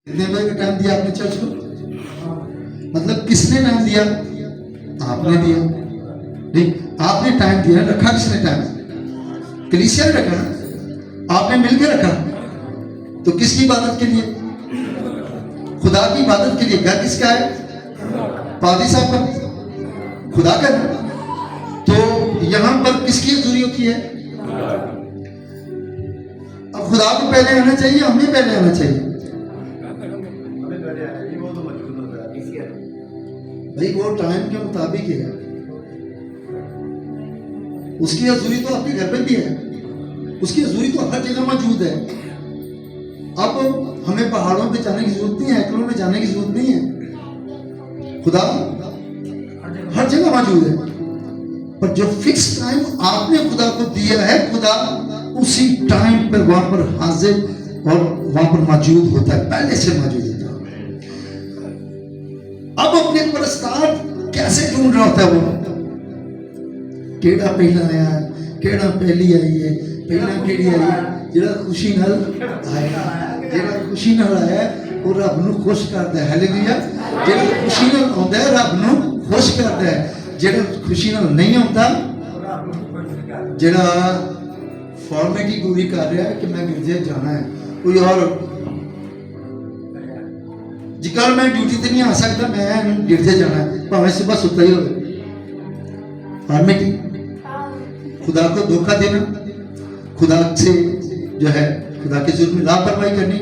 कितने बजे का टाइम दिया आपने चर्च को? मतलब किसने टाइम दिया? आपने दिया। नहीं, आपने टाइम दिया, रखा किसने टाइम? कलीसिया ने रखा ना, आपने मिलकर रखा। तो किसकी इबादत के लिए? खुदा की इबादत के लिए। घर किसका है? पादी साहब का, खुदा का। तो यहां पर किसकी हजूरी होती है? अब खुदा को पहले आना चाहिए, हमें पहले आना चाहिए। भाई वो टाइम के मुताबिक है, उसकी हजूरी तो आपके घर पे भी है, उसकी हजूरी तो हर जगह मौजूद है। अब हमें पहाड़ों पे जाने की जरूरत नहीं है, हैकलों में जाने की जरूरत नहीं है, खुदा हर जगह मौजूद है। पर जो फिक्स टाइम आपने खुदा को दिया है, खुदा उसी टाइम पर वहां पर हाजिर और वहां पर मौजूद होता है, पहले से मौजूद होता है। अब अपने परस्तार कैसे ढूंढ रहा होता है? वो केड़ा पहला आया, केड़ा पहली आई है, पहला केड़ी आई है, जेड़ा खुशी नाल आया, जेड़ा खुशी नाल आया वो रब नूं खुश करता है। हालेलुया। जेड़ा खुशी नाल आउंदा है रब नूं खुश करता है, जेड़ा खुशी नाल नहीं आउंदा, जेड़ा फॉर्मेलिटी पूरी कर रहा है कि मैं गिरजे जाना है, कोई और जिक्र मैं ड्यूटी ते नहीं आ सकता, मैं गिरजे जाना है, भावें सुबह सुता ही हो। फॉर्मेलिटी, खुदा को धोखा देना, खुदा से जो है खुदा के जुर्म में लापरवाही करनी,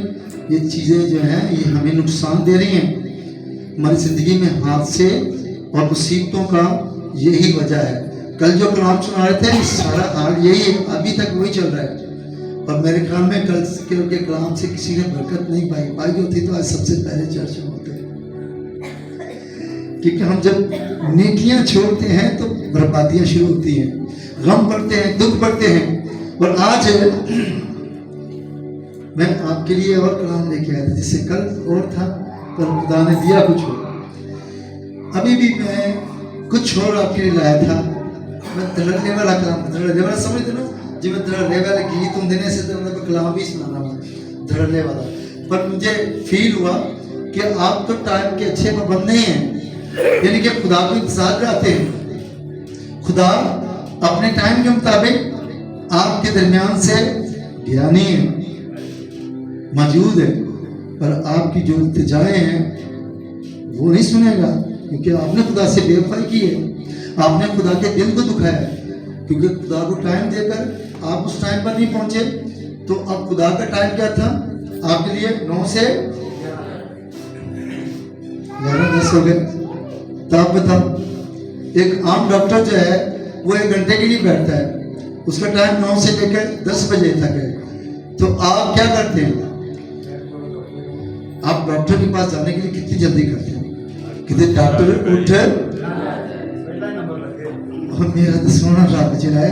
ये चीजें जो हैं ये हमें नुकसान दे रही हैं। हमारी जिंदगी में हादसे और मुसीबतों का यही वजह है। कल जो कलाम सुना रहे थे, सारा हाल यही है, अभी तक वही चल रहा है। और मेरे ख्याल में कल के कलाम से किसी ने बरकत नहीं पाई होती तो आज सबसे पहले चर्च में होते। क्योंकि हम जब नेकियां छोड़ते हैं तो बर्बादियां शुरू होती हैं, गम बढ़ते हैं, दुख बढ़ते हैं। और आज मैं आपके लिए और कलाम लेके आया था, जिससे कल और था, कल खुदा ने दिया कुछ और, अभी भी मैं कुछ और आपके लिए लाया था। मैं धड़ल्ले वाला कलाम, धड़ल्ले वाला समझते ना, जिवें धड़ल्ले वाले गीत होंगे ने, इस तरह का कलाम भी सुनाना मैं धड़ल्ले वाला। पर मुझे फील हुआ कि आप तो टाइम के अच्छे पाबंद नहीं हैं, यानी कि खुदा को इंतजार कराते हैं। खुदा अपने टाइम के मुताबिक आपके दरमियान से गया नहीं है, मौजूद है, पर आपकी जो इल्तिजाएं हैं वो नहीं सुनेगा, क्योंकि आपने खुदा से बेवफाई की है, आपने खुदा के दिल को दुखाया है। क्योंकि खुदा को टाइम देकर आप उस टाइम पर नहीं पहुंचे, तो अब खुदा का टाइम क्या था आपके लिए? 9 से 11-10 हो गए। तो आप बताओ, एक आम डॉक्टर जो है वो 1 घंटे के लिए बैठता है, उसका टाइम 9 से लेकर 10 बजे तक है। तो आप क्या करते हैं? आप डॉक्टर के पास जाने के लिए कितनी जल्दी करते हैं? कितने डॉक्टर उठे और मेरा तो सोना रब जो है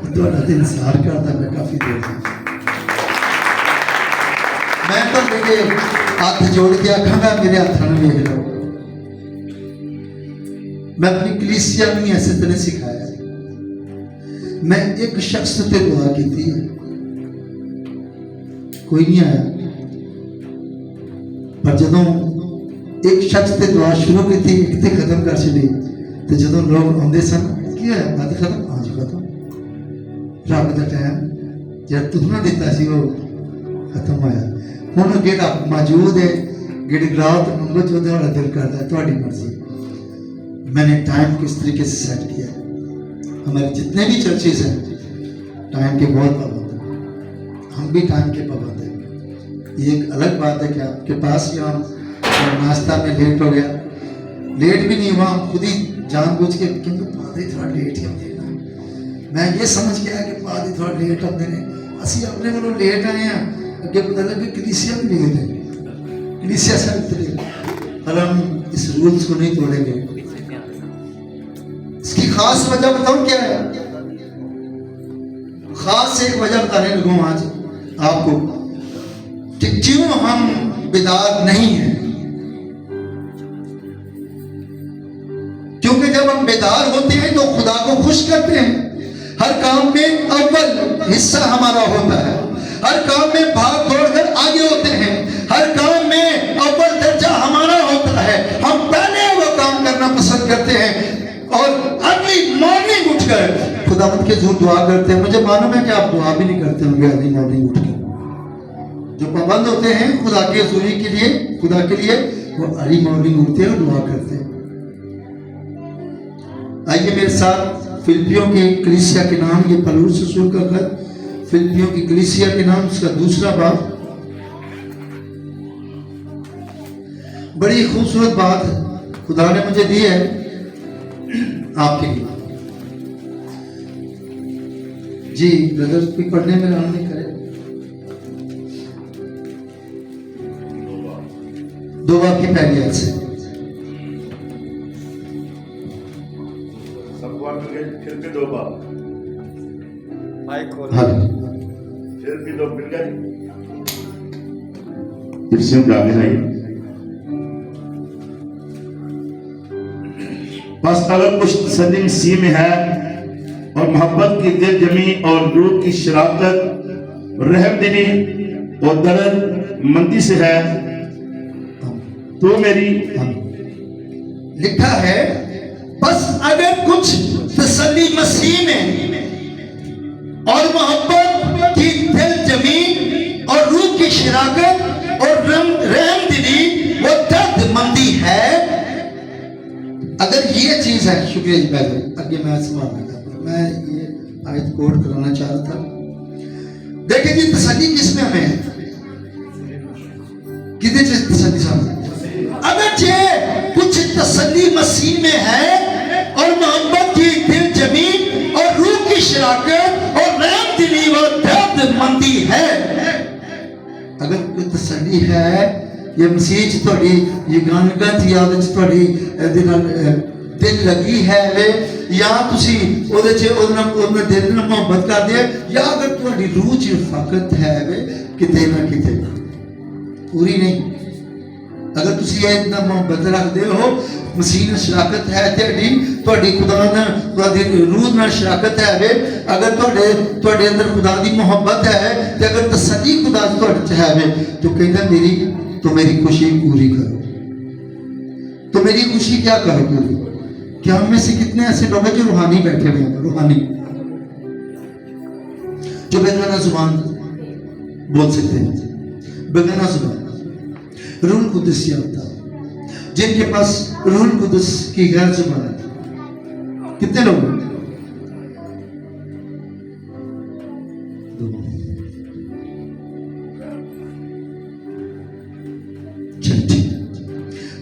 तो इंतजार करता मैं काफी देर से। मैं तो मेरे हाथ जोड़ के आखांगा, मेरे हाथों में वेख लो। मैं अपनी कलीसिया में ऐसे तरह सिखाया। मैं एक शख्स से दुआ की थी, कोई नहीं आया, पर जदों एक शख्स से दुआ शुरू की थी, एक ते खत्म कर चली, तो जदों लोग आते सन, क्या है बात खत्म? हाँ जी खत्म। रब का टाइम जो तुमने दिता सी वो खत्म होया। हुण जेड़ा मौजूद है, गिड़गिड़ाओ तो मंगो जो तुम्हारा दिल करता है, तुम्हारी मर्जी। मैंने टाइम किस तरीके से सेट किया है। हमारे जितने भी चर्चेज हैं टाइम के बहुत पाबंद हैं, हम भी टाइम के पाबंद हैं। ये एक अलग बात है कि आपके पास यहाँ नाश्ता में लेट हो गया, लेट भी नहीं हुआ, हम खुद ही जानबूझ के, क्योंकि पादरी थोड़ा लेट ही होते हैं ना, मैं ये समझ के आया कि पादरी थोड़ा लेट होते हैं, असं अपने वालों लेट आए हैं, अगे पता लगे कलीसिया भी लेट है, कलीसिया से उतरे। और हम इस रूल्स को नहीं तोड़ेंगे। इसकी खास वजह बताऊं क्या है? खास एक वजह बताने लगूं आज आपको कि क्यों हम बेदार नहीं हैं। क्योंकि जब हम बेदार होते हैं तो खुदा को खुश करते हैं। हर काम में अव्वल हिस्सा हमारा होता है, हर काम में भाग दौड़ कर आगे होते हैं, हर काम में खुदावंद के हजूर दुआ करते हैं, मुझे मालूम है कि आप दुआ भी नहीं करते होंगे अर्ली मॉर्निंग उठ के। जो पाबंद होते हैं खुदा के हजूरी के लिए, खुदा के लिए, वो अर्ली मॉर्निंग उठते हैं और दुआ करते हैं। आइए मेरे साथ फिलिपियों के कलीसिया के नाम, ये पौलुस रसूल का खत फिलिपियों की कलीसिया के नाम, उसका दूसरा बाब। बड़ी खूबसूरत बात खुदा ने मुझे दी है आपके लिए। जी ब्रदर, कोई पढ़ने में राम नहीं करे। दो बाब की पहली आयत से फिर भी दो बाब, फिर भी दो मिल गए। फिर से जाने आइए। बस अगर कुछ तसल्ली मसीह में है और मोहब्बत की दिल जमी और रूह की शराकत, रहम दिली और दर्द मंदी से है, तो मेरी लिखा है बस अगर कुछ तसल्ली मसीह में और मोहब्बत की दिल जमी और रूह की शराकत और रहम दिली वो दर्द मंदी है, अगर ये चीज है। शुक्रिया जी। पहले आगे मैं मैं ये आयत कोड कराना चाह रहा था। देखिए जी, तसल्ली किसमें हमें है? कितने चीज तसल्ली सामने? अगर जे कुछ तसल्ली मसीह में है और मोहब्बत की दिल जमी और रूह की शराकत और रहम दिली व दर्द मंदी है, अगर कोई तसल्ली है ये मसीह च थोड़ी ये गनगत याद च थोड़ी दिल लगी है वे, या तुसी ओदे च ओदे दिल नाल मोहब्बत करदे हो, या अगर थोड़ी रूह च फकत है वे किते ना किते पूरी नहीं, अगर तुसी ये इतना मोहब्बत रखते हो, मसीह नाल शराकत है तेरी, थोड़ी खुदा नाल थोड़ी रूह नाल शराकत है वे, अगर थोड़े अंदर खुदा दी मोहब्बत है, ते अगर तसल्ली खुदा दी थोड़े च है वे, तो कहंदा मेरी खुशी पूरी करो। तो मेरी खुशी क्या करो पूरी? क्या हम में से कितने ऐसे लोग हैं जो रूहानी बैठे हुए हैं, रूहानी जो बेगाना जुबान बोल सकते हैं, बेगाना जुबान रूहुल कुद्दुस होता है, जिनके पास रूहुल कुद्दुस की गैर जुबान है। कितने लोग हैं?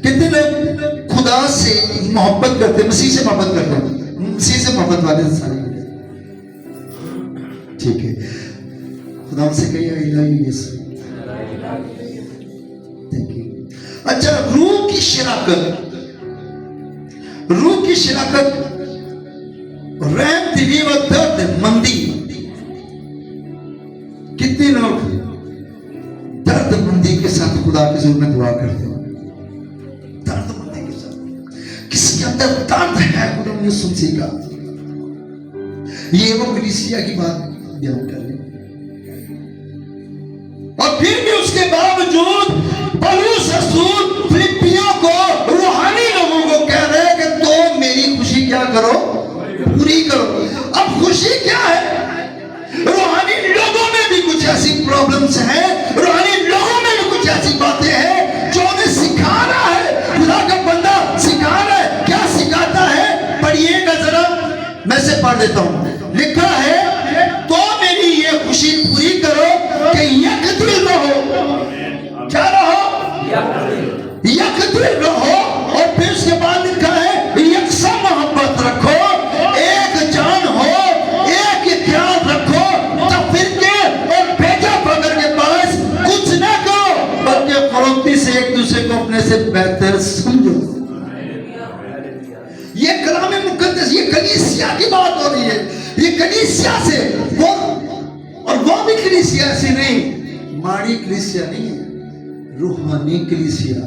कितने लोग खुदा से मोहब्बत करते, मसीह से मोहब्बत करते हैं? मसीह से मोहब्बत वाले सारे ठीक है। खुदा से कहिए I love you Yeshu. Thank you. अच्छा, रूह की शराकत, रूह की शराकत, रहम दिली व दर्द मंदी। कितने लोग दर्द मंदी के साथ खुदा के हजूर में दुआ करते हैं? दर्द मंदी के साथ, किसके अंदर दर्द है खुदा यीशु मसीह का, ये वो कलीसिया की बात बयान कर रहे। और फिर भी उसके बावजूद पौलुस रसूल फिलिपियों को, रूहानी लोगों को कह रहे हैं कि तो मेरी खुशी क्या करो, पूरी करो। अब खुशी क्या है? रूहानी लोगों में भी कुछ ऐसी प्रॉब्लम्स हैं, रूहानी लोगों में भी कुछ ऐसी बातें हैं जो उन्हें सिखा रहा है, खुदा का बंदा सिखा रहा है। क्या सिखाता है? पढ़िएगा जरा, मैं से पढ़ देता हूं। लिखा है तो मेरी ये खुशी पूरी करो कि यकदिल रहो। क्या रहो? यकदिल रहो। और फिर उसके बाद लिखा है यकसा मोहब्बत रखो, एक जान हो, एक ख्याल रखो, तफरीके और भेजा बगर के पास कुछ ना करो, बल्कि फरोख्ती से एक दूसरे को अपने से बेहतर समझो। ये कलाम मुकद्दस, ये कलीसिया की बात हो रही है, ये कलीसिया से वो, और वो भी कलीसिया ऐसी नहीं, माड़ी कलीसिया नहीं है, रूहानी कलीसिया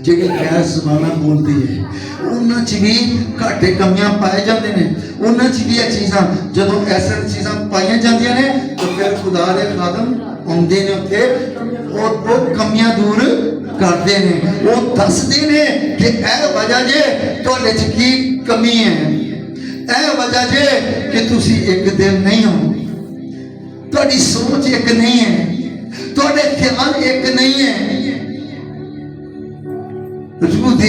ਜਿਹੜੀ ਗੈਰ ਜ਼ਬਾਨਾਂ ਬੋਲਦੀ ਹੈ, ਉਹਨਾਂ 'ਚ ਵੀ ਘਾਟੇ ਕਮੀਆਂ ਪਾਏ ਜਾਂਦੇ ਨੇ, ਉਹਨਾਂ 'ਚ ਵੀ ਇਹ ਚੀਜ਼ਾਂ ਜਦੋਂ ਐਸਾ ਚੀਜ਼ਾਂ ਪਾਈਆਂ ਜਾਂਦੀਆਂ ਨੇ ਤਾਂ ਫਿਰ ਖੁਦਾ ਦੇ ਖਾਦਮ ਆਉਂਦੇ ਨੇ ਉੱਥੇ, ਉਹ ਕਮੀਆਂ ਦੂਰ ਕਰਦੇ ਨੇ, ਉਹ ਦੱਸਦੇ ਨੇ ਕਿ ਇਹ ਵਜ੍ਹਾ ਜੇ ਤੁਹਾਡੇ 'ਚ ਕੀ ਕਮੀ ਹੈ, ਇਹ ਵਜ੍ਹਾ ਜੇ ਕਿ ਤੁਸੀਂ ਇੱਕ ਦਿਲ ਨਹੀਂ ਹੋ, ਤੁਹਾਡੀ ਸੋਚ ਇੱਕ ਨਹੀਂ ਹੈ, ਤੁਹਾਡੇ ਖਿਆਲ ਇੱਕ नहीं है, रूह दी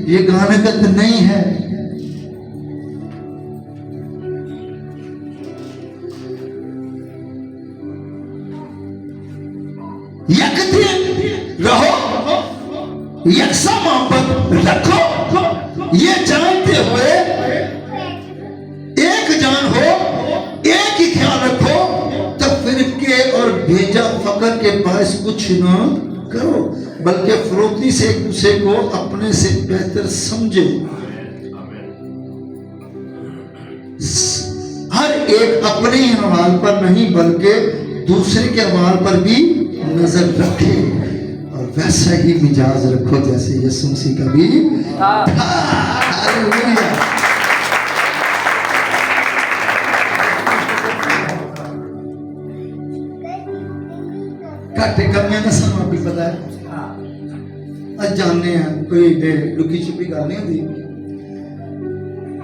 ये गानगत नहीं है। यकदिन रहो, यकसा मोहब्बत रखो, ये जानते हुए एक जान हो, एक ही ख्याल रखो, तब फिरके और भेजा फकर के पास कुछ ना करो, बल्कि फरोख्ती से एक दूसरे को अपने से बेहतर समझो। हर एक अपने ही अमाल पर नहीं बल्कि दूसरे के अमाल पर भी नजर रखे और वैसा ही मिजाज रखो जैसे यीशु मसीह का भी था। हालेलुया। घाटे कमियां का सानू भी पता है, अज जानने हैं, कोई लुकी छुपी गल नहीं होती,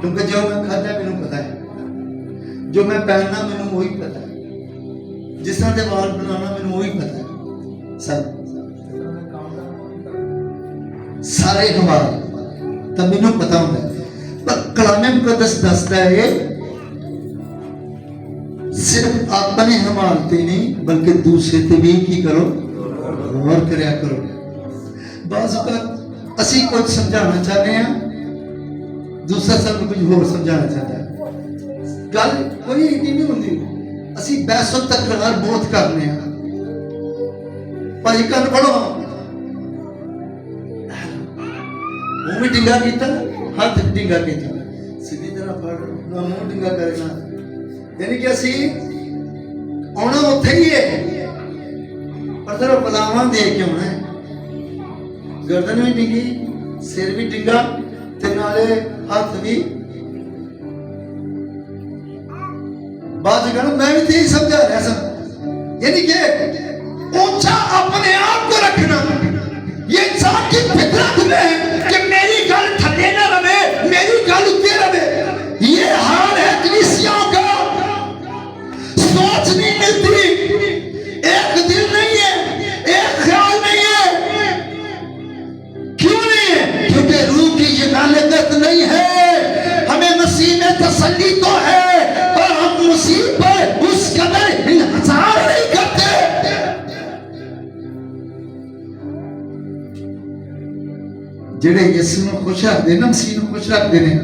क्योंकि जो मैं खाता मैनू पता है, जो मैं पहनना मैनू वही पता है, जिस तरह के वाल बनाना मैनू वही पता है, सब सारे हवाल तब मैनू पता होता है। पर कलामे मुकद्दस दसदा है सिर्फ अपने हमालते नहीं बल्कि दूसरे ते भी की करो, गौर करया करो। बाज़ वक़्त असी कुछ समझाना चाहते हैं, दूसरा सब कुछ होर समझाना चाहता है, गल कोई इतनी नहीं होती, असी बहसो तकरार बहुत करने हैं। भाई कल पढ़ो, मुंह में डिंगा कीता, हाथ डिंगा कीता, सीधी तरह पढ़ ना मुंह डिंगा करना, यानी कि असी आना उत्थे ही है, पर तेरा बलावा दे के आना है, गर्दन भी डिंगी, सिर भी डिंगा, ते नाले हाथ भी। बात कहना मैं भी यही समझा रहा था, यानी कि ऊंचा अपने आप को रखना, ये इंसान की फितरत में है कि मेरी गल थले ना रहे, मेरी गल उत्ते रहे। ये हाल है कलीसियाओं का, सोच नहीं मिलती, एक दिल नहीं है, एक ख्याल नहीं है। क्यों नहीं है? क्योंकि रूह की ये गालियत नहीं है। हमें मसीह में तसल्ली तो है, पर हम मसीह पर उस कदर इंतजार नहीं करते। जेड़े यीशु ਨੂੰ खुश रखते ना, मसीह ਨੂੰ खुश रखते हैं,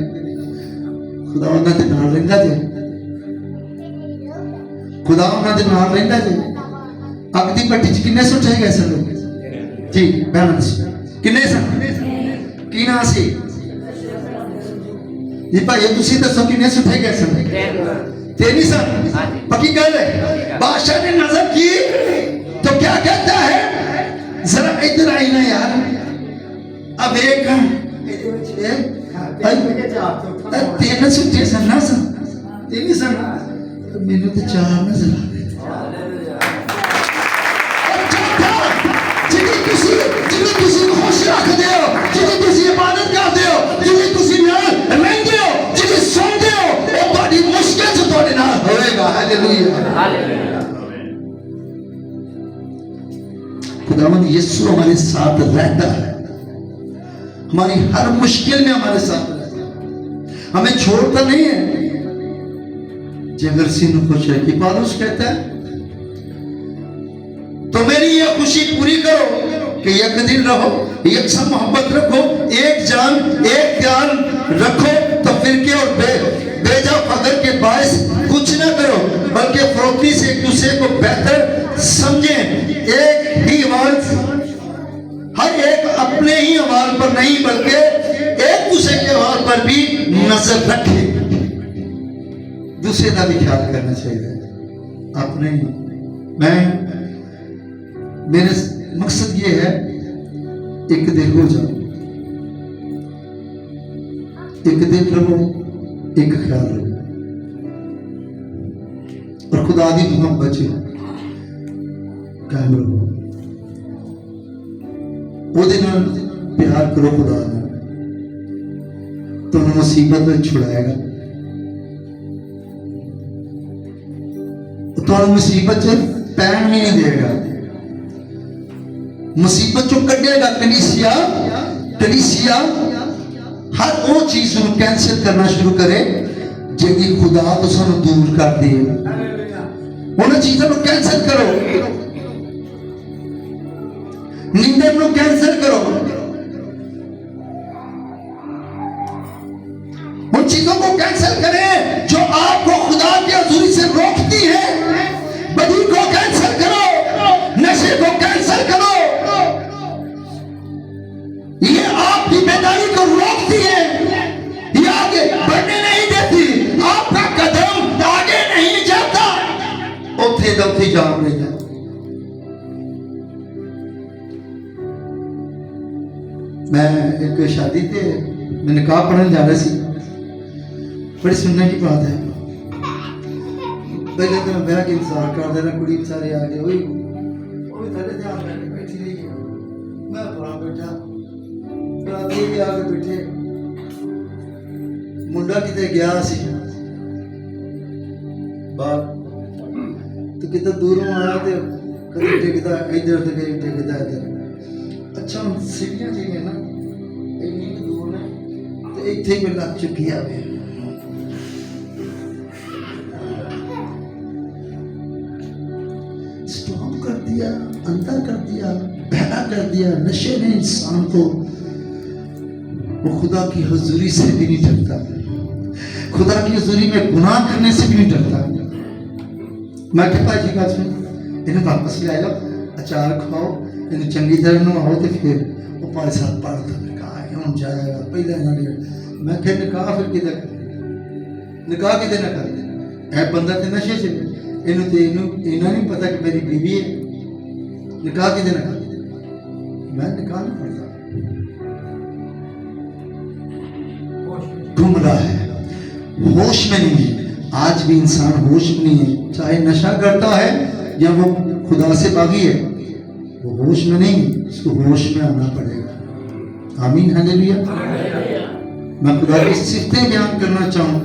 खुदा उन्हां दे नाल रहिंदा जे, खुदा उन्हां दे नाल रहिंदा जे। अग दी भट्टी च किन्ने सुटे गए सन लोग जी, बैलेंस किन्ने सन, की ना सी जी भाई, तुसी दसो किन्ने सुटे गए सन? तीन ही सन, पक्की गल है। बादशाह ने नजर की तो क्या कहता है, जरा इधर आई ना यार, अब एक तीन सुटे सन ना, सन तीन ही सन, मैंने तो चार नजर आ गए। जिन्हें तुसी खुश रखते हो, जिन्हें तुसी इबादत करते हो, जिन्हें तुसी नाल रहंदे हो, जिन्हें सुनते हो, वो तुम्हारी मुश्किल से तुम्हारे नाल होएगा। हालेलुया। खुदावंद यीशु हमारे साथ रहता है, हमारी हर मुश्किल में हमारे साथ रहता है, हमें छोड़ता नहीं है। अगर सीनू खुश है कि पौलुस कहता है तो मेरी ये खुशी पूरी करो कि एक दिन रहो, यकसा मोहब्बत रखो, एक जान एक ख्याल रखो, तो फिरके और बेजा फकर के बायस कुछ ना करो, बल्कि फरोख्ती से एक दूसरे को बेहतर समझे। एक ही अमाल, हर एक अपने ही अमाल पर नहीं बल्कि एक दूसरे के अमाल पर भी नजर रखे। दूसरे का भी ख्याल करना चाहिए, अपने मैं मेरा मकसद ये है, एक दिल हो जाओ, एक दिल रहो, एक ख्याल रहो, और खुदा दी मोहब्बत कायम रहो, ओदे नाल प्यार करो, खुदा नाल तो मुसीबत में छुड़ाएगा, ਤੁਹਾਨੂੰ ਮੁਸੀਬਤ 'ਚ ਪੈਣ ਵੀ ਨਹੀਂ ਦੇਗਾ, ਮੁਸੀਬਤ 'ਚੋਂ ਕੱਢੇਗਾ। ਕਲੀਸਿया हर वो चीज ਨੂੰ कैंसिल करना शुरू करे ਜਿਹੜੀ खुदा तो ਸਾਨੂੰ दूर कर दे। उन चीजों को कैंसिल करो, निंदन को कैंसिल करो, उन चीजों को कैंसिल करें जो आपको खुदा की हजूरी से रोकती है। बदी को कैंसिल करो, नशे को कैंसिल करो, ये आपकी बेदारी को रोकती है, ये आगे बढ़ने नहीं देती, आपका कदम आगे नहीं जाता, उठे दमती जाम नहीं जाता। मैं एक शादी थे, मैं निकाह पढ़ने जा रहा सी, बड़ी सुनने की बात है। पहले तो मैं ब्याह के इंतजार कर देना, कुड़ी बेचारे आ गए, वही थोड़े ध्यान में बैठी रही, मैं पढ़ा बैठा, राती भी आके बैठे, मुंडा किते गया सी बाहर, तो किते दूरों आया तो कभी टिकता इधर तो कभी टिकता इधर। अच्छा हम सीढ़ियां जी में ना इतनी दूर ने तो इतने में लग चुकी है। स्टॉप कर दिया, अंदर कर दिया, बहरा कर दिया। नशे ने इंसान को वो खुदा की हुजूरी से भी नहीं डरता, खुदा की हुजूरी में गुनाह करने से भी नहीं डरता। मैं क्या भाई जी का सुन इन्हें वापस ले आएगा, अचार खाओ, इन्हें चंगी तरह नहाओ तो फिर वो 5 साल पढ़ता निकाह हम जाएगा। पहले इन्होंने मैं क्या निकाह फिर किधर कर, निकाह किधर ना कर, ऐ बंदा तो नशे से इन्हें तो इन्हें नहीं पता कि मेरी बीवी है, निकाह किधर ना कर। मैं निकाह नहीं पढ़ता, घूम रहा है, होश में नहीं है। आज भी इंसान होश में नहीं है, चाहे नशा करता है या वो खुदा से बागी है, वो होश में नहीं, उसको होश में आना पड़ेगा। आमीन हालेलुया। मैं खुदा की सिफतें बयान करना चाहूँ,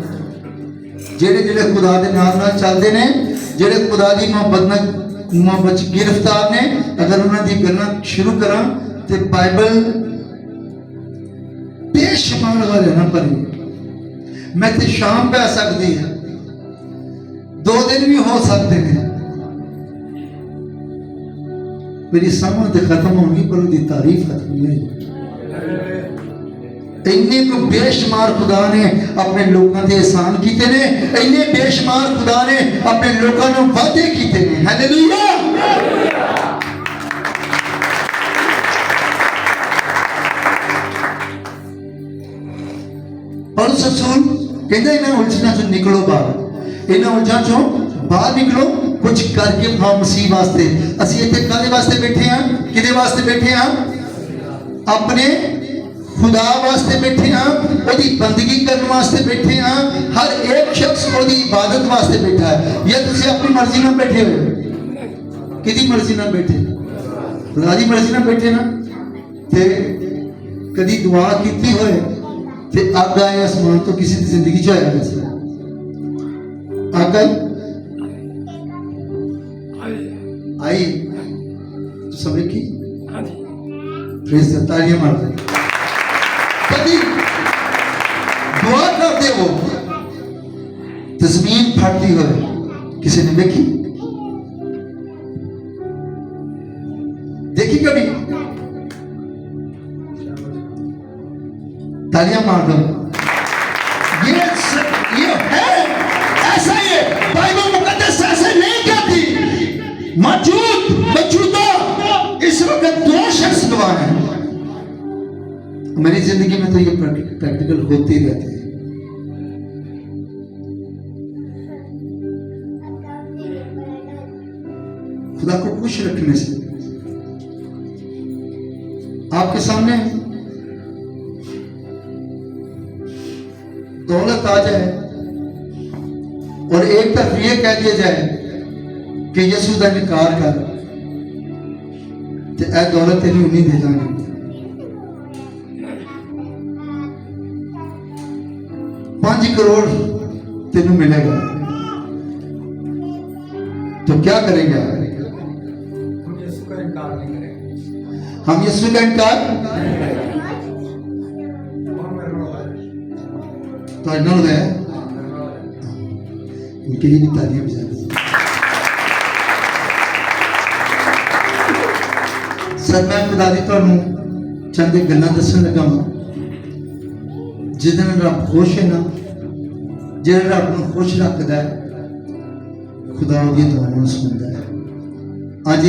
जेड़े जेड़े खुदा दे नाल नाल चलदे ने, जेड़े खुदा दी मोहब्बत गिरफ्तार ने, अगर उन्हां दी गल्लां शुरू करा ते बाइबल बेशुमार वाले ना पढ़ी। मैं तो शाम पै सकती है, 2 दिन भी हो सकते हैं, मेरी समझ तो खत्म होगी पर उसकी तारीफ खत्म नहीं। इन्ने को बेशुमार खुदा ने अपने लोगों के एहसान किए ने, इन्ने बेशुमार खुदा ने अपने लोगों को वादे किए ने। हालेलुया। और रसूल कहते इन्हें उलझना चो निकलो बाहर, इन्हें उलझा चो बाहर निकलो, कुछ करके खाओ मसीह वास्ते। असी इतने कादे वास्ते बैठे हैं, किदे वास्ते बैठे हैं? अपने खुदा वास्ते बैठे हैं, ओदी बंदगी करने वास्ते बैठे हैं। हर एक शख्स ओदी इबादत वास्ते बैठा है। या तुसी अपनी मर्जी ना बैठे हो, किदी मर्जी ना बैठे, खुदा दी मर्जी ना बैठे ना, ते कदी दुआ कीती होए ते अग आए आसमान तो किसी की जिंदगी च आया वैसे अग आई तो सब की प्रेज तालियां मार दे। कभी दुआ करते हो तस्मीन फटती हो, किसी ने देखी कभी? तालियां मार दो। ये है ऐसा, ये बाइबल मुकद्दस ऐसे नहीं कहती। मौजूदा इस वक्त 2 शख्स गवाह हैं। मेरी जिंदगी में तो ये प्रैक्टिकल होते ही रहते हैं। खुदा को खुश रखने से आपके सामने दौलत आ जाए और एक तरफ ये कह दिया जाए कि यसू का इनकार कर, तो यह दौलत तेन नहीं दे देंगे। 5 करोड़ तेन मिलेगा, क्या करेंगे? हम यीशु का इनकार नहीं करेंगे। हम यीशु का इनकार हम मरने वाले हैं। तो इन्होंने गया मरने वाले हैं। इनके लिए भी तालियां बजानी। सर मैं खुदा दी ਤੁਹਾਨੂੰ ਚੰਦ ਗੱਲਾਂ ਦੱਸਣ ਲੱਗਾ ਹਾਂ ਜਿਹਦੇ ਨਾਲ ਰੱਬ ਖੁਸ਼ ਹੈ ਨਾ, ਜਿਹੜਾ ਰੱਬ ਨੂੰ ਖੁਸ਼ ਰੱਖਦਾ ਹੈ, ਖੁਦਾ ਉਹਦੀ ਦੁਆਵਾਂ ਨੂੰ ਸੁਣਦਾ ਹੈ। ਅੱਜ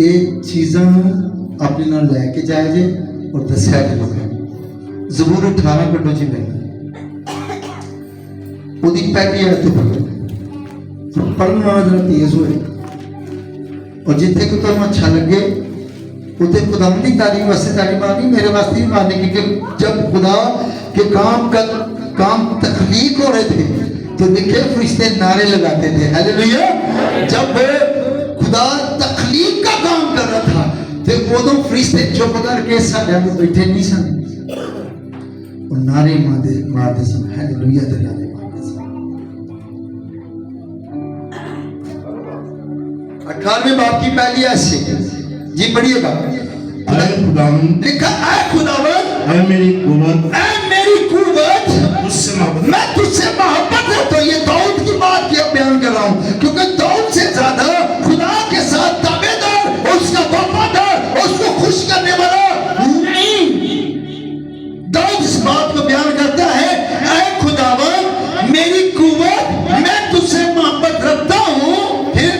ਇਹ ਚੀਜ਼ਾਂ ਨੂੰ ਆਪਣੇ ਨਾਲ ਲੈ ਕੇ ਜਾਇਆ ਜੇ ਔਰ ਦੱਸਿਆ ਜੇ ਲੋਕਾਂ ਨੂੰ। ਜ਼ਬੂਰ 18 ਕੱਢੋ ਜੀ ਮੈਂ ਉਹਦੀ ਪਹਿਲੀ ਆਇਤ ਤੋਂ ਪੜ੍ਹਨ ਵਾਲਾ ਜਰਾ ਤੇਜ਼ ਹੋਏ और जिथे को तुम अच्छा लगे उसे खुदा की तारीफ वास्ते तारीफ मारनी, मेरे वास्ते भी मारनी, क्योंकि जब खुदा के काम तख्लीक हो रहे थे तो देखे फरिश्ते नारे लगाते थे हालेलुया। जब खुदा तख्लीक का काम कर रहा था तो उदों फरिश्ते चुप करके साडे में बैठे नहीं सन और नारे मारते सन हालेलुया दे नारे मारते सन। 18वें बाब की पहली आयत से जी पढ़िएगा। ऐ खुदावंद, लिखा ऐ खुदावंद, ऐ मेरी कुव्वत, ऐ मेरी कुव्वत, तुझसे मोहब्बत। मैं तुझसे मोहब्बत है। तो ये दाऊद की बात की बयान कर रहा हूँ, क्योंकि दाऊद से ज्यादा खुदा के साथ ताबेदार, उसका वफादार, उसको खुश करने वाला नहीं। दाऊद इस बात को बयान करता है, ऐ खुदावंद मेरी कुव्वत, मैं तुझसे मोहब्बत रखता हूँ। फिर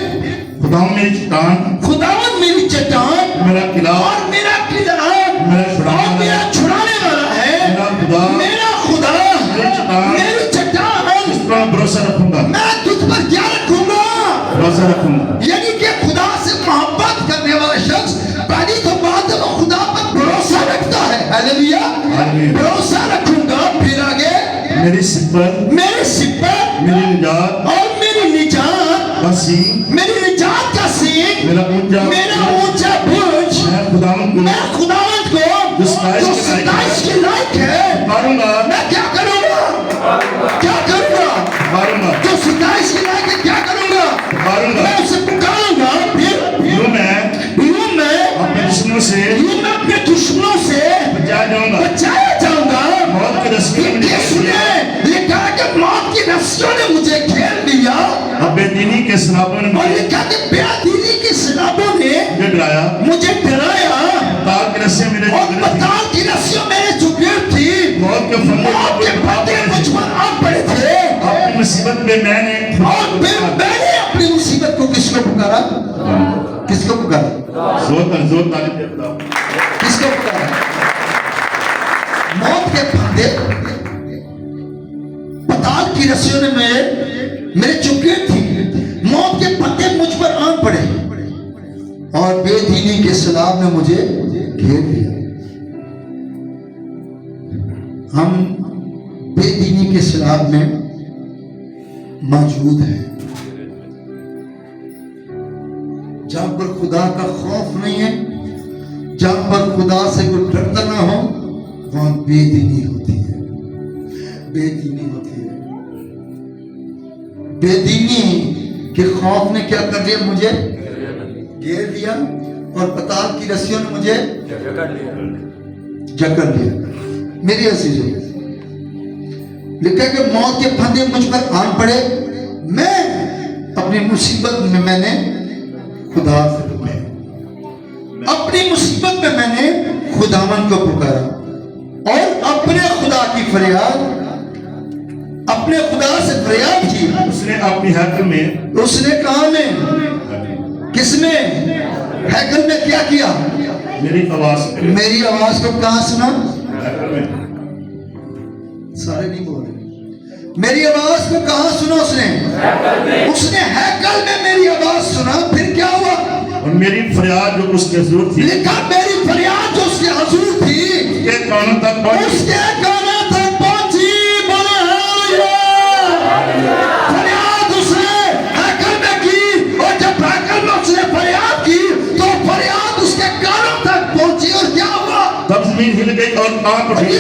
खुदावंद मेरी चट्टान, खुदावंद मेरी चट्टान, मेरा किला, और मेरा किला, मेरा और मेरा छुड़ाने वाला है, मेरा खुदा, मेरा खुदा, मेरी चट्टान, मेरी चट्टान। इस पर मैं भरोसा रखूंगा, मैं तुझ पर क्या रखूंगा? भरोसा रखूंगा। यानी कि खुदा से मोहब्बत करने वाला शख्स पहली तो बात है वो खुदा पर भरोसा रखता है हालेलुया। हालेलुया। भरोसा रखूंगा। फिर आगे मेरी सिफत, मेरे सिपत मेरी निजात और मेरी निजात, का सींग, मेरी निजात का सींग, मेरा ऊंचा बुर्ज, मैं खुदावंद को मैं खुदावंद को जो सताइश के लायक है मारूंगा, मैं क्या करूंगा? क्या करूंगा? मारूंगा, जो 27 के लायक है क्या करूंगा? मारूंगा। मैं उसे पुकारूंगा। फिर यूं मैं अपने दुश्मनों से अपने दुश्मनों से बचाया जाऊंगा, बचाया जाऊंगा। मौत के रस्सियों ने मुझे घेर लिया, लिखा कि मौत की रस्सियों ने मुझे घेर लिया अब बेदीनी के सलाबों ने और मुझे लिखा कि बेदीनी के सलाबों ने डराया, मुझे डराया तार के रस्सियां मेरे और जुगरे थी, पताल की रस्सियों मेरे जुगेर थी। मौत के फंदे मौत के फंदे मुझ पर आ पड़े थे अपनी मुसीबत में मैंने और फिर मैंने अपनी मुसीबत को किसको पुकारा? किसको पुकारा? जोर तालीम दे खुदा। किसको पुकारा? मौत के फंदे पताल की रस्सियों ने मेरे चुके थी, मौत के फंदे मुझ पर आन पड़े और बेदीनी के सलाब ने मुझे घेर लिया। हम बेदीनी के सलाब में मौजूद हैं, जहां पर खुदा का खौफ नहीं है, जहां पर खुदा से कोई डरता ना हो, वहां बेदीनी होती है। बेदीनी होती है। बेदीनी के खौफ ने क्या कर लिया? मुझे घेर लिया और पताल की रस्सियों ने मुझे जकड़ लिया। मेरी अजीजों, लिखा कि मौत के फंदे मुझ पर आन पड़े, मैं अपनी मुसीबत में मैंने खुदा से पुकारा, अपनी मुसीबत में मैंने खुदावन को पुकारा और अपने खुदा की फरियाद, अपने खुदा से फरियाद की। उसने अपनी हैकल में, उसने कहा में, किसने? हैकल में क्या किया? मेरी आवाज को कहां सुना? हैकल में। सारे नहीं बोल रहे। मेरी आवाज को कहां सुना उसने? उसने हैकल में मेरी आवाज सुना। फिर क्या हुआ? और मेरी फरियाद जो उसके हुजूर थी, लिखा मेरी फरियाद जो उसके हुजूर थी, उसके कानों तक पहुंची, उसके कानों तक पहुंची। बोले हालेलुया। फरियाद उसने हैकल में की और जब हैकल में उसने फरियाद की तो फरियाद उसके कानों तक पहुंची और क्या हुआ? तब जमीन हिल गई और कांप उठी।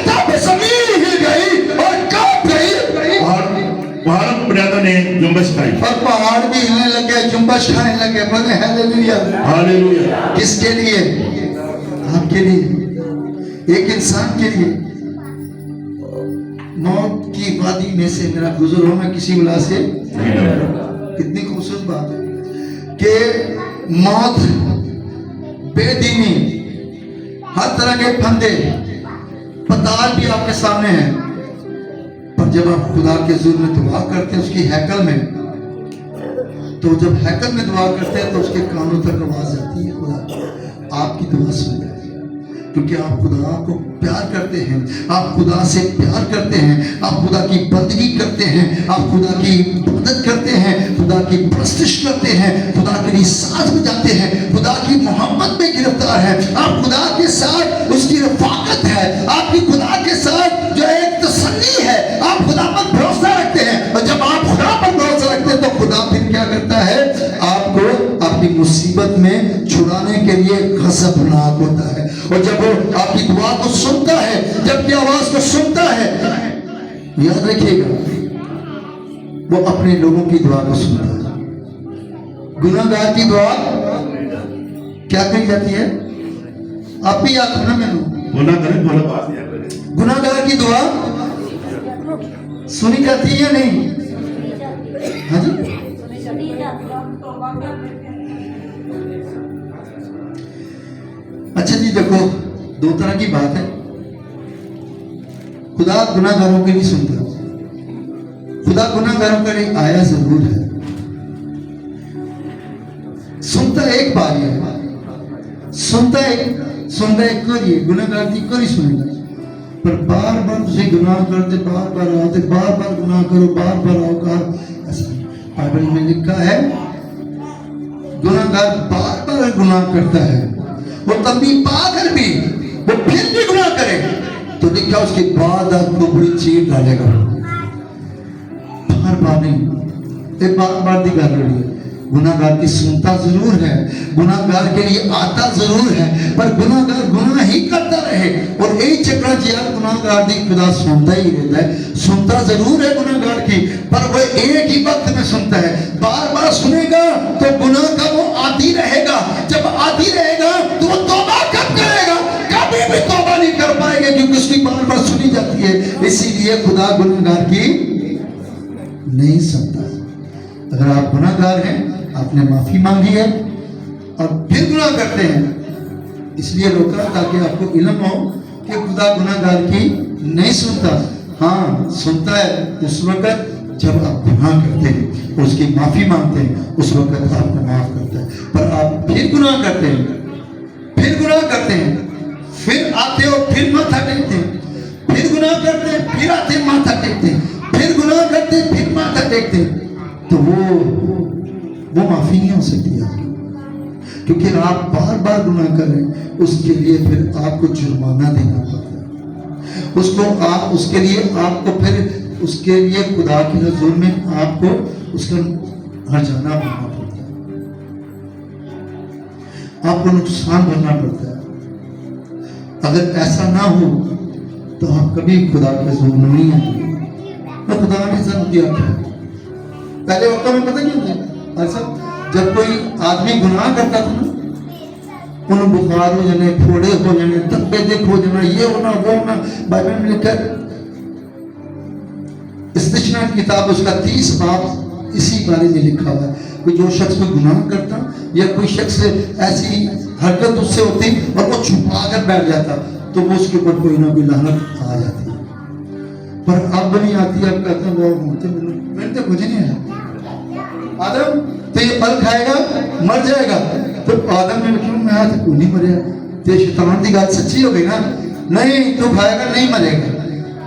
तब जमीन हिल गई और कांप गई। पहाड़ों की बुनियादों ने जुम्बश खाई और पहाड़ भी हिलने लगे, जुम्बश खाने लगे, बोले हालेलुया। हालेलुया। किसके लिए? आपके लिए, एक इंसान के लिए। मौत की वादी में से मेरा गुजर हो, मैं किसी वजह से, कितनी खूबसूरत बात है कि मौत, बेदीनी, हर तरह के फंदे, पताल भी आपके सामने है, पर जब आप खुदा के हुजूर में दुआ करते हैं उसकी हैकल में, तो जब हैकल में दुआ करते हैं तो उसके कानों तक आवाज आती है, खुदा आपकी दुआ सुनता है, क्योंकि आप खुदा को प्यार करते हैं, आप खुदा से प्यार करते हैं, आप खुदा की बंदगी करते हैं, आप खुदा की इबादत करते हैं, खुदा की परस्तिश करते हैं, खुदा के लिए साथ बजाते हैं, खुदा की मोहब्बत में गिरफ्तार है, आप खुदा के साथ उसकी रफाकत है, आपकी खुदा के साथ जो एक तसल्ली है, आप खुदा पर भरोसा रखते हैं, और जब आप खुदा पर भरोसा रखते हैं तो खुदा फिर क्या करता है, आपको आपकी मुसीबत में छुड़ाने के लिए गज़बनाक होता है। और जब वो आपकी दुआ को सुनता है, जब की आवाज को सुनता है, याद रखिएगा वो अपने लोगों की दुआ को सुनता है। गुनाहगार की दुआ क्या कही जाती है? आप भी याद रखना, मैंने बोला करें, बोला बात याद करें। गुनाहगार की दुआ सुनी जाती है या नहीं? हाँ जी, अच्छा जी, देखो दो तरह की बात है। खुदा गुनाहगारों के लिए सुनता है, खुदा गुनाहगारों के लिए आया जरूर है, सुनता एक बार ही है, सुनता एक करिए, गुनाहगार की करी सुनेगा, पर बार बार तुझे गुनाह करते, बार बार आते, बार बार गुनाह करो, बार बार आओ कर, ऐसा बाइबल में लिखा है गुनाहगार बार बार गुनाह करता है, वो तब भी पाकर भी वो फिर भी गुनाह करे तो लिखा उसके बाद आपको बड़ी चीर डालेगा। बार बार नहीं, एक बार बार की गल रही है। गुनाहगार की सुनता जरूर है, गुनाहगार के लिए आता जरूर है, पर गुनाहगार गुनाह ही करता रहे, और यही चक्कर यार गुनाहगार की खुदा सुनता ही रहता है, सुनता जरूर है गुनाहगार की, पर वो एक ही वक्त में सुनता है। बार बार सुनेगा तो गुनाह का वो आदी रहेगा, जब आदी रहेगा तो वो तौबा कब करेगा? कभी भी तौबा नहीं कर पाएगा, क्योंकि उसकी बार बार सुनी जाती है। इसीलिए खुदा गुनाहगार की नहीं सुनता। अगर आप गुनाहगार हैं, आपने माफी मांगी है और फिर गुनाह करते हैं, इसलिए रोका ताकि आपको इल्म हो कि खुदा गुनाहगार की नहीं सुनता। हाँ, सुनता है उस वक्त जब आप गुनाह करते हैं, उसकी माफी मांगते हैं, उस वक्त आपको माफ करता है। पर आप फिर गुनाह करते हैं, फिर गुनाह करते हैं, फिर आते हो, फिर माथा टेकते हैं, फिर गुनाह करते हैं, फिर आते माथा टेकते हैं, फिर गुनाह करते हैं, फिर माथा टेकते हैं, तो वो माफी नहीं हो सकती आपकी, क्योंकि आप बार बार गुनाह कर रहे हैं। उसके लिए फिर आपको जुर्माना देना पड़ता है, उसके लिए आपको फिर उसके लिए खुदा के हुजूर में आपको उसका हर्जाना भरना पड़ता है, आपको नुकसान भरना पड़ता है। अगर ऐसा ना हो तो आप कभी खुदा के हुजूर में नहीं आएंगे। तो खुदा ने सब दिया था पहले वक्त में, पता क्यों था ऐसा? जब कोई आदमी गुनाह करता था ना, उन्हें बुखार हो जाने, फोड़े हो जाने, धब्बे देख हो जाना, ये होना वो होना। बाइबल में लिखा इस्तिशना की किताब उसका 30 बाब इसी बारे में लिखा हुआ है कि जो शख्स कोई गुनाह करता या कोई शख्स ऐसी हरकत उससे होती और वो छुपा कर बैठ जाता तो वो उसके ऊपर कोई ना कोई लानत आ जाती। पर अब नहीं आती। अब कहते हैं वो मैंने तो कुछ नहीं है, आदम तो ये फल खाएगा मर जाएगा। तो आदम ने क्यों मैं आज क्यों नहीं मरेगा? तो शैतान की बात सच्ची हो गई ना, नहीं तू खाएगा नहीं मरेगा।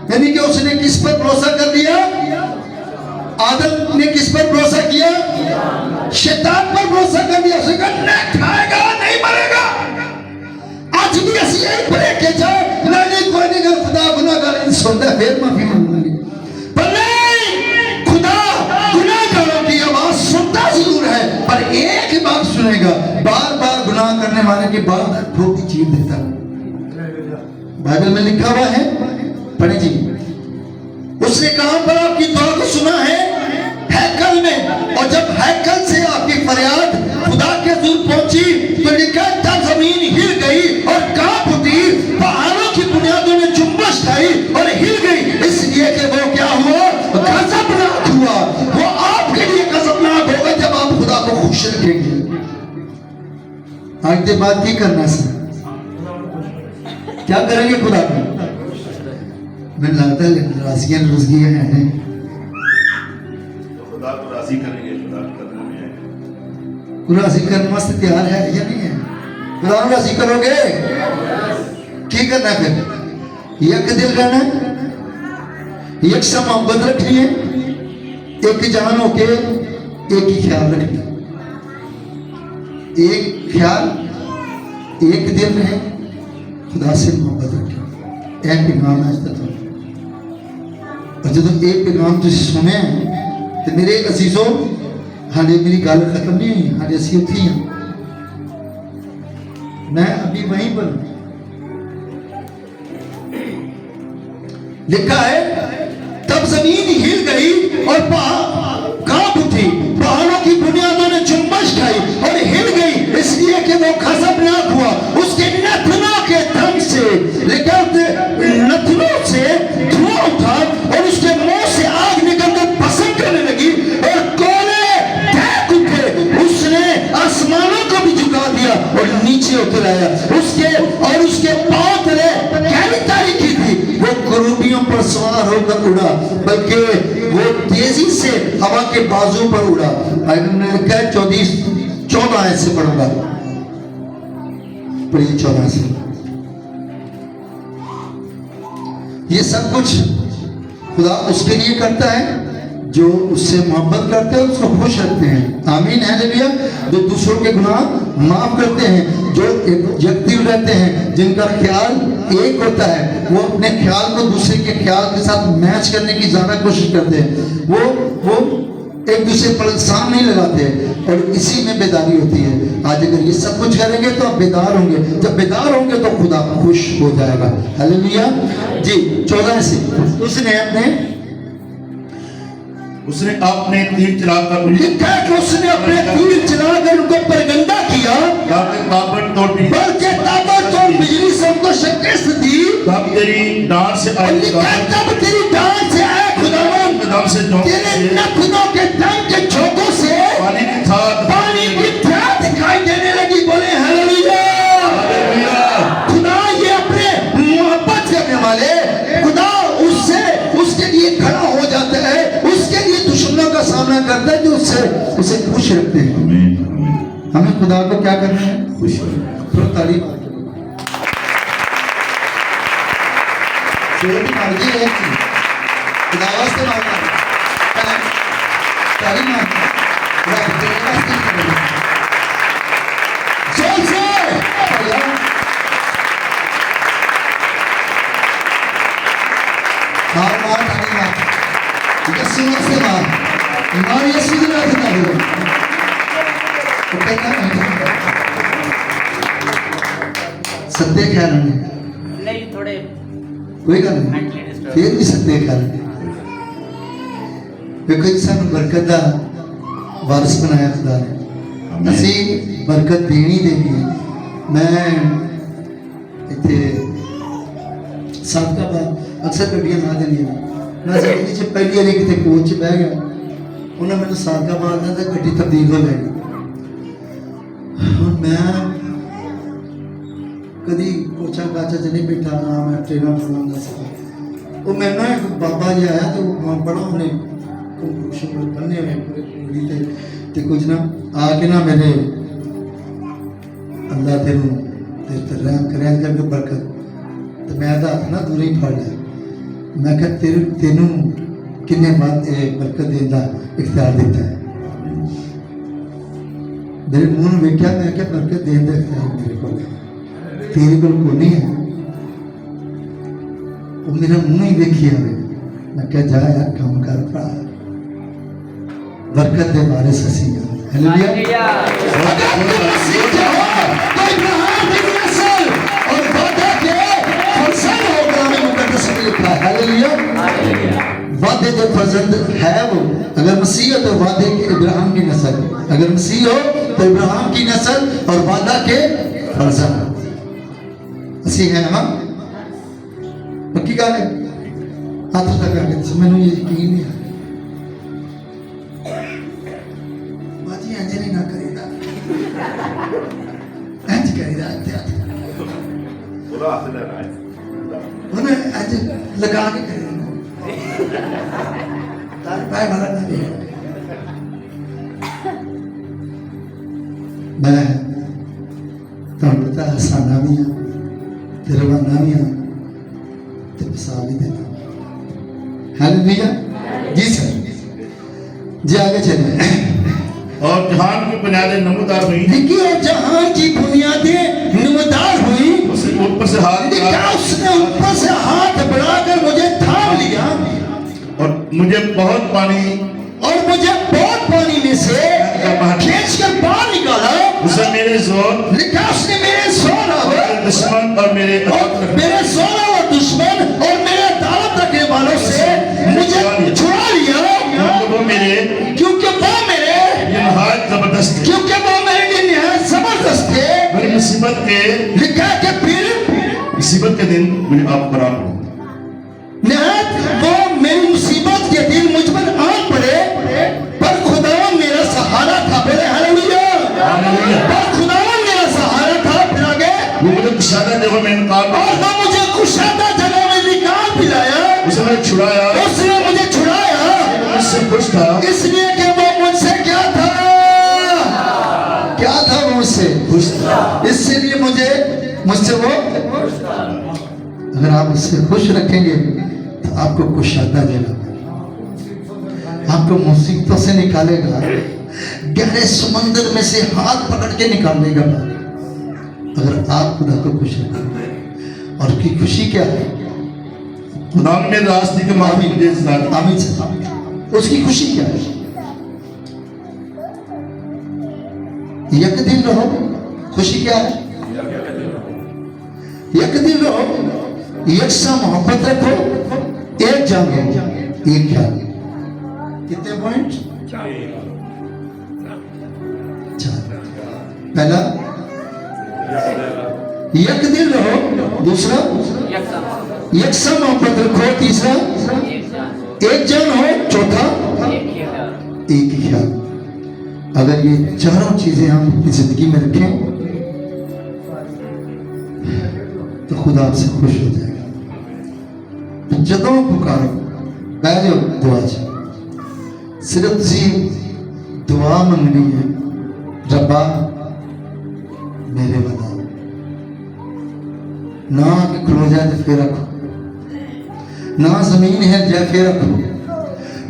यानी कि उसने किस पर भरोसा कर दिया? आदम ने किस पर भरोसा किया? शैतान पर भरोसा कर दिया। उसने कहा नहीं खाएगा नहीं मरेगा। आज भी ऐसी एक ब्रेक के जाए नहीं कोई नहीं कर खुदा गुनाहगार इन सुनता है फिर माफी मांगूंगी, पर नहीं, खुदा गुनाहगारों की आवाज सुनता जरूर है पर एक ही बात सुनेगा, बार बार गुनाह करने वाले की बार बार ठोकी चीर देता है। बाइबल में लिखा हुआ है, पढ़े जी। उसने कहां पर आपकी दुआ को सुना है? हैकल में। और जब हैकल से आपकी फरियाद पहुंची तो लिखा तब जमीन हिल गई और कांप उठी, पहाड़ों की बुनियादों में जुम्बश खाई और हिल गई, इसलिए कि वो क्या हुआ, गजबनाक हुआ। वो आपके लिए गजबनाक होगा जब आप खुदा को खुश रखेंगे। आज के बाद की करना सर, क्या करेंगे खुदा को? मैं लगता है नाराजगियां रुजगियां हैं, खुदा को राजी करेंगे, खुदा करने में है। खुदा राजी करने वास्ते तैयार है या नहीं है? खुदा को राजी करोगे? क्या करना है फिर? एक दिल रहना है, एक सा मोहब्बत रखनी है, एक जान होके एक ही ख्याल रखना, एक ख्याल एक दिल में खुदा से मोहब्बत रखें। एक पैगाम है आज तक, और जो एक पैगाम तुम सुने तो मेरे अजीजों, हाले मेरी गल खत्म नहीं हुई, हाले असी उत्थे ही हैं। मैं अभी वहीं पर हूं। लिखा है तब जमीन हिल गई और कांप उठी, पहाड़ों की बुनियादों ने जुम्बश खाई और हिल गई, इसलिए कि वो गजबनाक हुआ। उसके नथनों के दम से, लेकिन नथनों से धुआं उठा और उसके मुंह से आग निकलकर पसंद करने लगी और कोयले दहक उठे। उसने आसमानों को भी झुका दिया और नीचे उतर आया। उसके पांव तले गहरी तारीकी थी। वो करूबियों पर सवार होकर उड़ा, बल्कि वो तेजी से हवा के बाजू पर उड़ा। ने लिखा है 14 आयत से पढ़ूंगा, पढ़िए 14 से। ये सब कुछ खुदा उसके लिए करता है जो उससे मोहब्बत करते हैं, उसको खुश रखते हैं। आमीन हालेलुया। जो दूसरों के गुनाह माफ करते हैं, जो यकदीन रहते हैं, जिनका ख्याल एक होता है, वो अपने ख्याल को दूसरे के ख्याल के साथ मैच करने की ज्यादा कोशिश करते हैं। वो एक दूसरे पर इल्जाम नहीं लगाते, और इसी में बेदारी होती है। आज अगर ये सब कुछ करेंगे तो आप बेदार होंगे, जब बेदार होंगे तो खुदा खुश हो जाएगा। हालेलुया जी। 14 से उसने अपने तीर चलाकर लिखा है कि उसने अपने तीर चलाकर उनको परगंदा किया, ताबड़तोड़ बिजली से उनको शिकस्त दी। तब तेरी डांट से आए, तब तेरी डांट से आए खुदावंद, तेरे नखनों के दम के झोंकों से पानी की धार दिखाई देने लगी। बोले हालेलुया। खुदा ये अपने मोहब्बत करने वाले खुदा उसके लिए खड़ा हो जाता है, उसके लिए दुश्मनों का सामना करता है जो उसे खुश रखते हैं। हमें खुदा को क्या करना है? खुश रखना। तारीफ मांगिए, खुदा वास्ते मांगना, तारीफ मांगना, जोर से मार यीशु से मार यीशु की नाम से हो। सत्य ख्याल नहीं, थोड़े कोई गल नहीं, फिर भी सत्य ख्याल देखो जी, सानू बरकत का वारिस बनाया खुदा ने। असी बरकत देनी देनी है। मैं इतने सादकाबाद अक्सर गड्डियां ना देनियां, मैं जिंदगी च पहली बार कितने कोच बह गया, उन्हें मैंने सादकाबाद ना तो गड्डी तब्दील हो जाएगी। मैं कभी कोचा काचा च नहीं बैठा, ना मैं ट्रेनर बनाऊंगा सब। वो मैं ना एक बाबा जी आया तो बड़ा उन्हें बन्ने हुए पूरे कुंडली ते कुछ ना आके ना मैंने अल्लाह तेनू तेरे रहम करे करके बरकत, तो मैं हाथ ना दूर ही फड़ लिया। मैं कहा तेनू किन्ने बात बरकत देने का इख्तियार दिता है। मेरे मुंह में वेख्या, मैं क्या बरकत देने का इख्तियार मेरे को, तेरे को नहीं है। वो मेरा मुंह ही देखी है। मैं क्या जा यार काम कर पा, बरकत दे बारे ससी। हालेलुया। अगर तुम मसीह के हो तो इब्राहिम की नस्ल और वादा के फरजंद हो, कलाम मुकद्दस में लिखा है। हालेलुया। वादे दे के फर्जंद है वो, अगर मसीह हो तो वादे के इब्राहिम की नस्ल, अगर मसीह हो तो इब्राहिम की नस्ल और वादा के फर्जंद असी है। हाँ पक्की गल है, हाथ तक आके मैनू यकीन नहीं है बाजी इंज नहीं ना करेगा, इंज करेगा उन्हें इंज लगा के करेगा तार पाए वाला नहीं है। मैं तो पता हसाना भी हाँ ते रवाना भी हाँ ते फसा भी देना। हालेलुया जी सर जी आगे चले। और जहान की बुनियादें नमूदार हुई, देखिए और जहान की बुनियादें नमूदार हुई, उसने ऊपर से हाथ देखा उसने ऊपर से हाथ बढ़ाकर मुझे थाम लिया और मुझे बहुत पानी में से खींचकर बाहर निकाला। उसने मेरे जोर, लिखा उसने मेरे जोर दुश्मन और मेरे जोर और दुश्मन और मेरे अदालत रखने वालों से मुझे छुड़ा लिया, क्योंकि वो मेरे नहायत जबरदस्त थे, क्योंकि वो मेरे लिए निहायत जबरदस्त थे। मेरी मुसीबत के लिखा कि फिर मुसीबत के दिन मुझे आप पर आन निहायत वो मेरी मुसीबत के दिन मुझ पर आन पड़े, पर खुदा मेरा सहारा था। बोले हालेलुया, पर खुदा मेरा सहारा था। फिर आगे वो मुझे कुशादा जगह में निकाल, और वो मुझे कुशादा जगह में निकाल पिलाया, उसने मुझे छुड़ाया, उसने मुझे छुड़ाया, मुझसे खुश था, इसलिए कि वो मुझसे क्या था वो मुझसे खुश था, इसलिए मुझसे वो। अगर आप उससे खुश रखेंगे तो आपको कुशादा देगा, आपको मुसीबतों से निकालेगा, गहरे समंदर में से हाथ पकड़ के निकाल देगा। अगर आप खुदा को खुश रखेंगे, और उसकी खुशी क्या है? खुदा ने रास्ते के माफी मुझे आमीन से उसकी खुशी क्या है? एक दिन रहो, खुशी क्या है? एक दिन रहो, यकसा मोहब्बत रखो, एक जानो, एक ख्याल। कितने पॉइंट? चार। पहला एक दिन रहो, दूसरा यकसा मोहब्बत रखो, तीसरा एक जान हो, चौथा एक ही ख्याल। अगर ये चारों चीजें हम अपनी जिंदगी में रखें तो खुदा आपसे खुश हो जाएगा। जदों पुकारो बह जाओ दुआ च, सिर्फ तुसी दुआ मंगनी है, रब्बा मेरे बता ना कि खलो जाए तो फिर रखो, ना जमीन है जाए फिर रखो,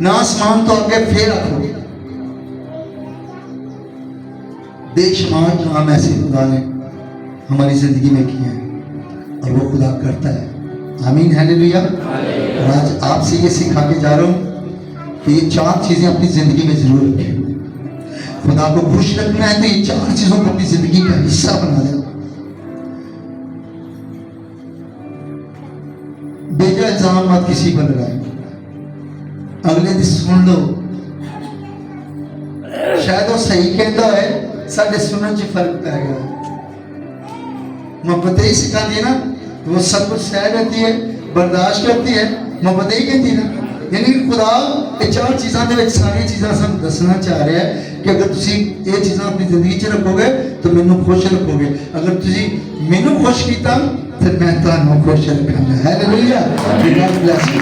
ना आसमान तो आगे फिर रखो। बेशुमार काम ऐसे खुदा ने हमारी जिंदगी में किए हैं और वो खुदा करता है। आमीन हालेलुया। और आज आपसे ये सिखा के जा रहा हूँ कि ये चार चीजें अपनी जिंदगी में जरूर रखें। खुदा को खुश रखना है तो ये चार चीजों को अपनी जिंदगी का हिस्सा बना दें। बेजा इल्जाम मत किसी पर लगाए, अगले दिन सुन लो, शायद वो सही कहता है, साढ़े सुनने च फर्क पै गया। मोहब्बत ही सिखाती है ना, वो सब कुछ सह रहती है, बर्दाश्त करती है, मोहब्बत ही कहती है ना। यानी कि खुदा ये चार चीज़ों के सारी चीज़ां सानू दसना चाह रहा है कि अगर तुसी ये चीज़ां अपनी जिंदगी च रखोगे तो मैनू खुश रखोगे, अगर तुसी मैनू खुश किया फिर मैं तुहानू खुश रखांगा। हालेलुया। God bless you.